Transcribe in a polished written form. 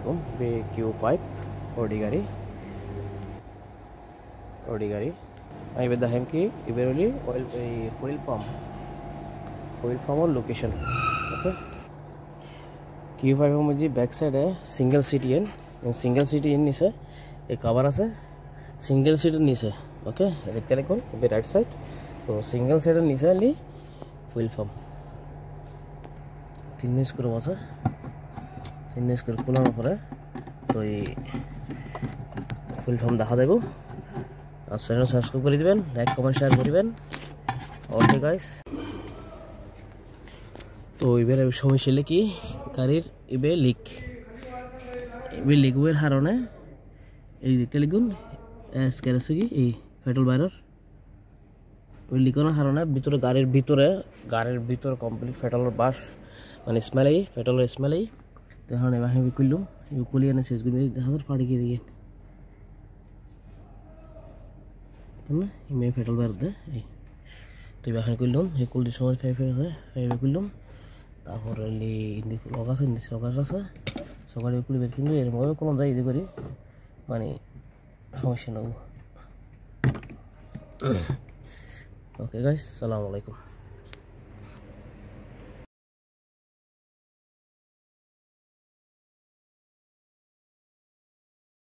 আলাইকুম BQ5 ওডি গাড়ি আমি দেখাম কি ইবেরলি হুইল পাম্পর লোকেশন ওকে Q5 এর মধ্যে ব্যাক সাইডে সিঙ্গেল সিটি এর নিচে এই কভার আছে সিঙ্গেল সিটের নিচে ওকে দেখতে দেখুন এই রাইট সাইড তো সিঙ্গেল সাইডের নিচে আলি হুইল পাম্প 3 স্ক্রু আছে 3 স্ক্রু খোলার পরে তো এই হুইল পাম্প দেখা যাবে আর চ্যানেল সাবস্ক্রাইব করে দিবেন লাইক কমেন্ট শেয়ার করবেন ওকে গাইস তো এবারে সমস্যা হলো কি গাড়ির এবে লিকের কারণে এই দেখতে লিখুন স্ক্র্যাচ কি এই পেট্রোল বাইরের ওই লিকের কারণে গাড়ির ভিতরে কমপ্লিট পেট্রোলের বাস মানে পেট্রোলের স্মেল তখন এবার আমি করলাম কুলি এনে শেষ করি হাজার ফাড়ি গিয়ে দিয়ে না এই পেট্রোল বাইর দে এই তো এবার করলাম এই কুলটির সময় ফাইভ করলাম তারপরে লগাছে আছে সকালে কুলি বের কিন্তু এর মধ্যে কলম যাই করি মানে সমস্যা নেব ওকে গাইস আসসালামু আলাইকুম